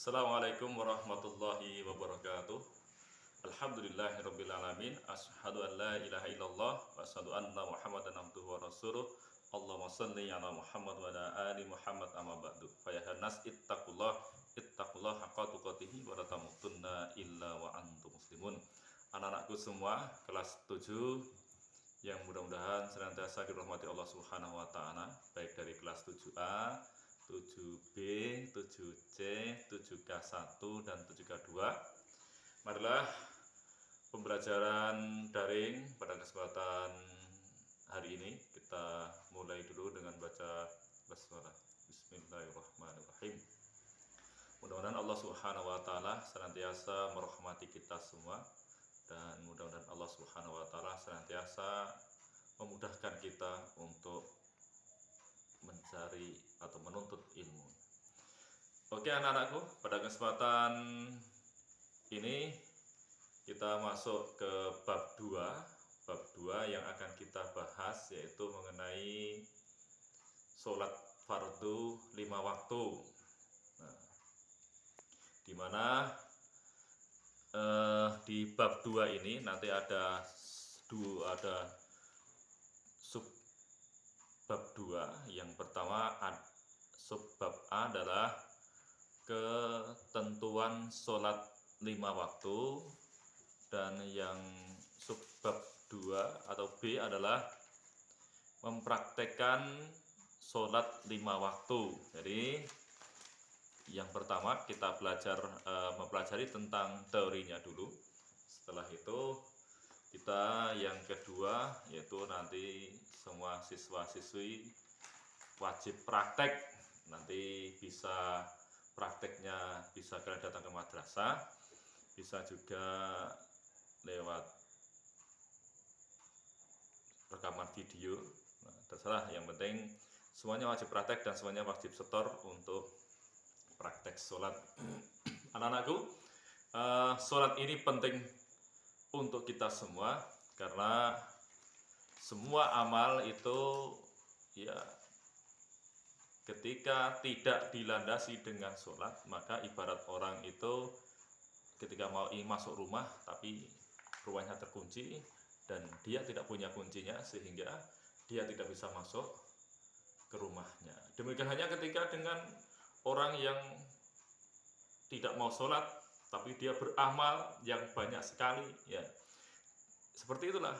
Assalamualaikum warahmatullahi wabarakatuh. Alhamdulillahirabbil alamin. Asyhadu an la ilaha illallah wa asyhadu anna Muhammadan abduhu wa rasuluh. Allahumma shalli ala Muhammad wa ala ali Muhammad amma ba'du. Fa ya nas ittaqullah haqqa tuqatih wa la tamutunna illa wa antum muslimun. Anak-anakku semua kelas 7 yang mudah-mudahan senantiasa dirahmati Allah Subhanahu wa taala, baik dari kelas 7A, 7B, 7C, 7K1 dan 7K2. Marilah pembelajaran daring pada kesempatan hari ini kita mulai dulu dengan baca basmalah. Bismillahirrahmanirrahim. Mudah-mudahan Allah Subhanahu wa taala senantiasa merahmati kita semua, dan mudah-mudahan Allah Subhanahu wa taala senantiasa memudahkan kita untuk mencari atau menuntut ilmu. Oke anak-anakku, pada kesempatan ini kita masuk ke bab 2 yang akan kita bahas, yaitu mengenai sholat fardu 5 waktu. Nah, dimana di bab 2 ini nanti ada sub bab 2. Yang pertama, subbab A adalah ketentuan sholat 5 waktu, dan yang subbab 2 atau B adalah mempraktekkan sholat 5 waktu. Jadi yang pertama kita mempelajari tentang teorinya dulu. Setelah itu kita yang kedua, yaitu nanti semua siswa-siswi wajib praktek. Nanti bisa prakteknya bisa kalian datang ke madrasah, bisa juga lewat rekaman video. Nah, terserah, yang penting semuanya wajib praktek dan semuanya wajib setor untuk praktek sholat. Anak-anakku, sholat ini penting untuk kita semua, karena semua amal itu ya ketika tidak dilandasi dengan sholat, maka ibarat orang itu ketika mau masuk rumah tapi rumahnya terkunci dan dia tidak punya kuncinya, sehingga dia tidak bisa masuk ke rumahnya. Demikian hanya ketika dengan orang yang tidak mau sholat tapi dia beramal yang banyak sekali, ya seperti itulah.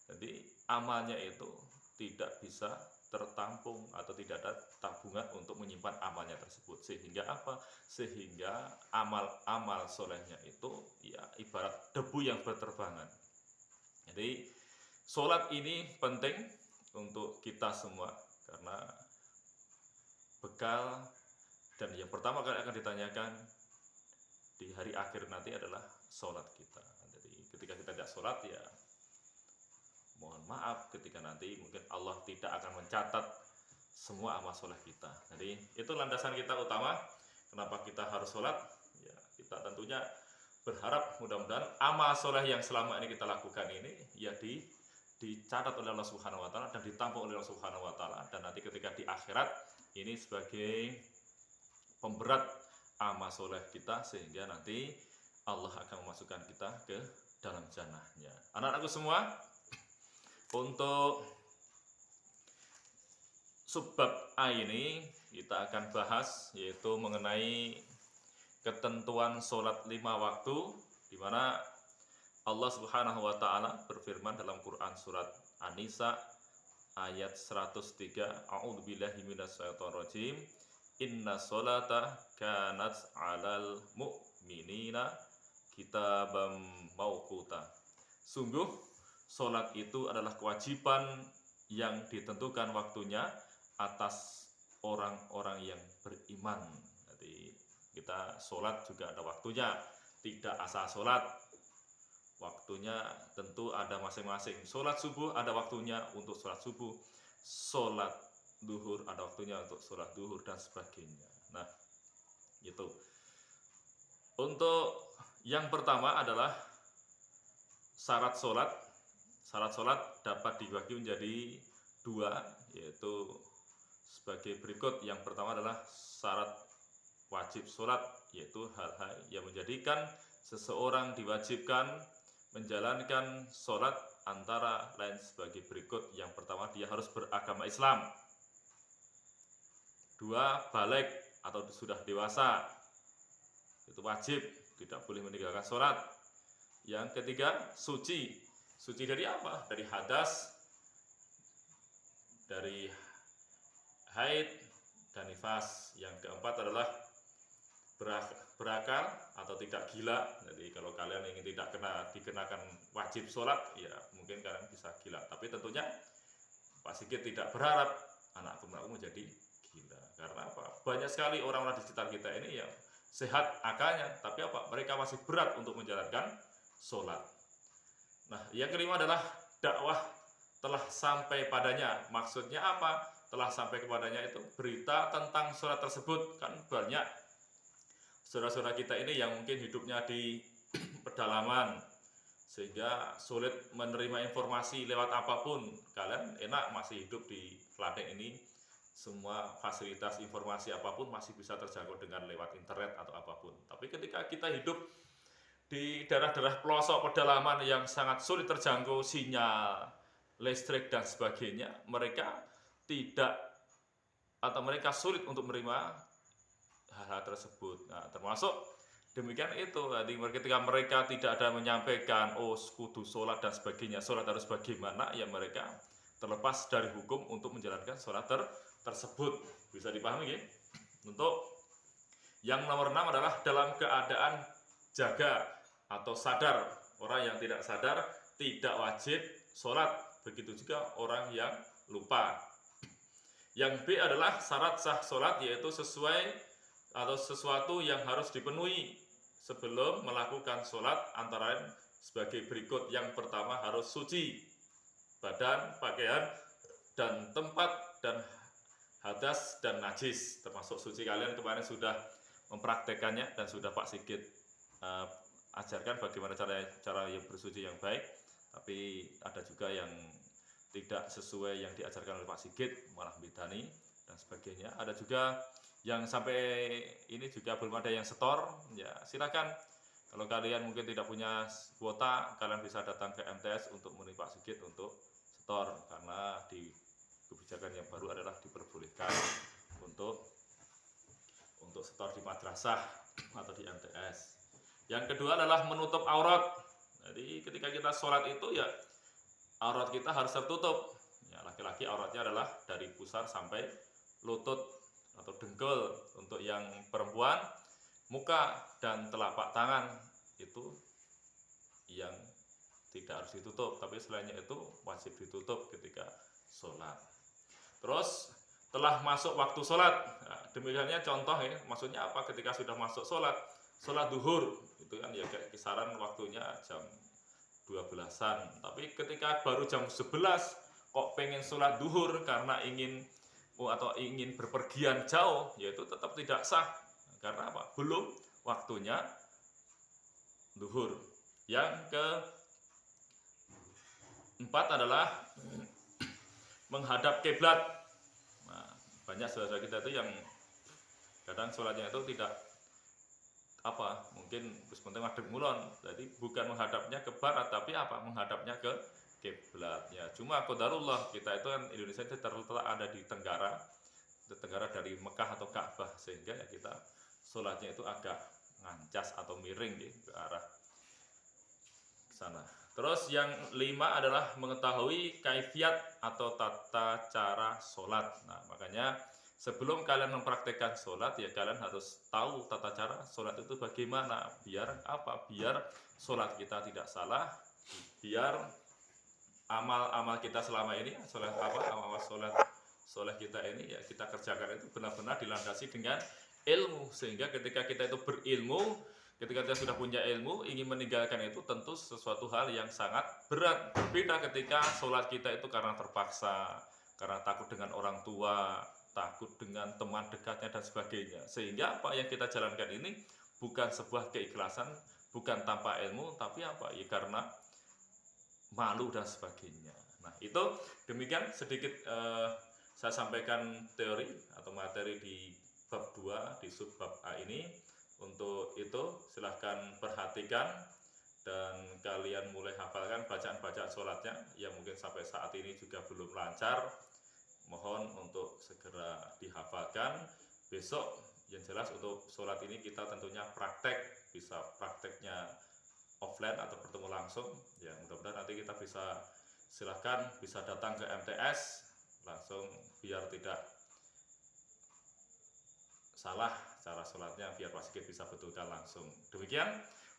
Jadi amalnya itu tidak bisa tertampung atau tidak ada tabungan untuk menyimpan amalnya tersebut, sehingga apa? Sehingga amal solehnya itu ya ibarat debu yang berterbangan. Jadi sholat ini penting untuk kita semua, karena bekal dan yang pertama kali akan ditanyakan di hari akhir nanti adalah sholat kita. Jadi ketika kita tidak sholat, ya mohon maaf ketika nanti mungkin Allah tidak akan mencatat semua amal soleh kita. Jadi itu landasan kita utama kenapa kita harus sholat. Ya, kita tentunya berharap mudah-mudahan amal soleh yang selama ini kita lakukan ini ya dicatat oleh Allah Subhanahu wa taala dan ditampung oleh Allah Subhanahu wa taala, dan nanti ketika di akhirat ini sebagai pemberat amal soleh kita, sehingga nanti Allah akan memasukkan kita ke dalam jannahnya. Anak-anakku semua, untuk subbab A ini kita akan bahas, yaitu mengenai ketentuan sholat 5 waktu, di mana Allah Subhanahu wa taala berfirman dalam Quran surat An-Nisa ayat 103, A'udzubillahi minasyaitonirrajim. Inna sholata kanat 'alal mu'minina kitabam mauquta. Sungguh sholat itu adalah kewajiban yang ditentukan waktunya atas orang-orang yang beriman. Jadi kita sholat juga ada waktunya, tidak asal sholat. Waktunya tentu ada masing-masing. Sholat subuh ada waktunya untuk sholat subuh, sholat duhur ada waktunya untuk sholat duhur, dan sebagainya. Nah, itu. Untuk yang pertama adalah syarat sholat. Syarat sholat dapat dibagi menjadi 2, yaitu sebagai berikut. Yang pertama adalah syarat wajib sholat, yaitu hal-hal yang menjadikan seseorang diwajibkan menjalankan sholat antara lain sebagai berikut. Yang pertama, dia harus beragama Islam. Dua, balik atau sudah dewasa, itu wajib, tidak boleh meninggalkan sholat. Yang ketiga, suci. Suci dari apa? Dari hadas, dari haid dan nifas. Yang keempat adalah berakal atau tidak gila. Jadi kalau kalian ingin tidak dikenakan wajib sholat, ya mungkin kalian bisa gila. Tapi tentunya Pak Sigit tidak berharap anakku menjadi gila. Karena apa? Banyak sekali orang-orang di sekitar kita ini yang sehat akalnya, tapi apa? Mereka masih berat untuk menjalankan sholat. Nah, yang kelima adalah dakwah telah sampai padanya. Maksudnya apa? Telah sampai kepadanya itu berita tentang sholat tersebut. Kan banyak saudara-saudara kita ini yang mungkin hidupnya di pedalaman, sehingga sulit menerima informasi lewat apapun. Kalian enak masih hidup di Klaten ini, semua fasilitas informasi apapun masih bisa terjangkau dengan lewat internet atau apapun. Tapi ketika kita hidup di daerah-daerah pelosok pedalaman yang sangat sulit terjangkau sinyal, listrik dan sebagainya, mereka tidak atau mereka sulit untuk menerima hal-hal tersebut. Nah, termasuk demikian itu, jadi ketika mereka tidak ada menyampaikan kudu sholat dan sebagainya, sholat harus bagaimana, ya mereka terlepas dari hukum untuk menjalankan sholat tersebut. Bisa dipahami ya? Untuk yang nomor 6 adalah dalam keadaan jaga atau sadar. Orang yang tidak sadar tidak wajib sholat. Begitu juga orang yang lupa. Yang B adalah syarat sah sholat, yaitu sesuai atau sesuatu yang harus dipenuhi sebelum melakukan sholat, antara lain sebagai berikut. Yang pertama, harus suci badan, pakaian, dan tempat, dan hadas dan najis. Termasuk suci, kalian kemarin sudah mempraktekannya dan sudah Pak Sigit ajarkan bagaimana cara yang bersuci yang baik. Tapi ada juga yang tidak sesuai yang diajarkan oleh Pak Sigit, malah bidani dan sebagainya. Ada juga yang sampai ini juga belum ada yang setor, ya silakan. Kalau kalian mungkin tidak punya kuota, kalian bisa datang ke MTS untuk menemui Pak Sigit untuk setor, karena di kebijakan yang baru adalah diperbolehkan untuk setor di madrasah atau di MTS. Yang kedua adalah menutup aurat. Jadi ketika kita sholat itu ya aurat kita harus tertutup. Ya, laki-laki auratnya adalah dari pusar sampai lutut atau dengkul. Untuk yang perempuan, muka dan telapak tangan itu yang tidak harus ditutup, tapi selainnya itu wajib ditutup ketika sholat. Terus telah masuk waktu sholat, nah, demikiannya contoh ya, maksudnya apa? Ketika sudah masuk sholat duhur, itu kan ya kisaran waktunya jam 12-an, tapi ketika baru jam 11 kok pengen sholat duhur karena ingin berpergian jauh, yaitu tetap tidak sah. Karena apa? Belum waktunya duhur. Yang keempat adalah menghadap kiblat. Nah, banyak saudara kita itu yang kadang sholatnya itu tidak mungkin penting ngadep ngulon, jadi bukan menghadapnya ke barat, tapi menghadapnya ke kiblatnya. Cuma qadarullah kita itu kan Indonesia itu terletak ada di tenggara dari Mekah atau Ka'bah, sehingga ya kita sholatnya itu agak ngancas atau miring ke arah sana. Terus yang 5 adalah mengetahui kaifiat atau tata cara sholat. Nah, makanya sebelum kalian mempraktekkan sholat, ya kalian harus tahu tata cara sholat itu bagaimana. Biar sholat kita tidak salah, biar amal-amal kita selama ini, sholat kita ini ya kita kerjakan itu benar-benar dilandasi dengan ilmu. Sehingga ketika kita itu berilmu, ketika kita sudah punya ilmu, ingin meninggalkan itu tentu sesuatu hal yang sangat berat. Berbeda ketika sholat kita itu karena terpaksa, karena takut dengan orang tua, takut dengan teman dekatnya dan sebagainya. Sehingga apa yang kita jalankan ini bukan sebuah keikhlasan, bukan tanpa ilmu, tapi ya karena malu dan sebagainya. Nah, itu demikian sedikit saya sampaikan teori atau materi di bab 2 di subbab A ini. Untuk itu silahkan perhatikan dan kalian mulai hafalkan bacaan-bacaan sholatnya yang mungkin sampai saat ini juga belum lancar. Mohon untuk segera dihafalkan. Besok yang jelas untuk sholat ini kita tentunya praktek, bisa prakteknya offline atau bertemu langsung. Ya mudah-mudahan nanti kita silahkan bisa datang ke MTS langsung biar tidak salah cara sholatnya, biar Pak Sigit bisa betulkan langsung. Demikian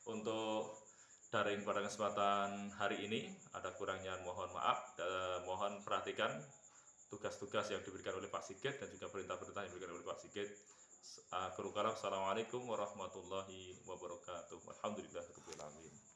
untuk daring pada kesempatan hari ini. Ada kurangnya mohon maaf, mohon perhatikan tugas-tugas yang diberikan oleh Pak Sigit dan juga perintah-perintah yang diberikan oleh Pak Sigit. Assalamualaikum warahmatullahi wabarakatuh. Alhamdulillahirabbil alamin.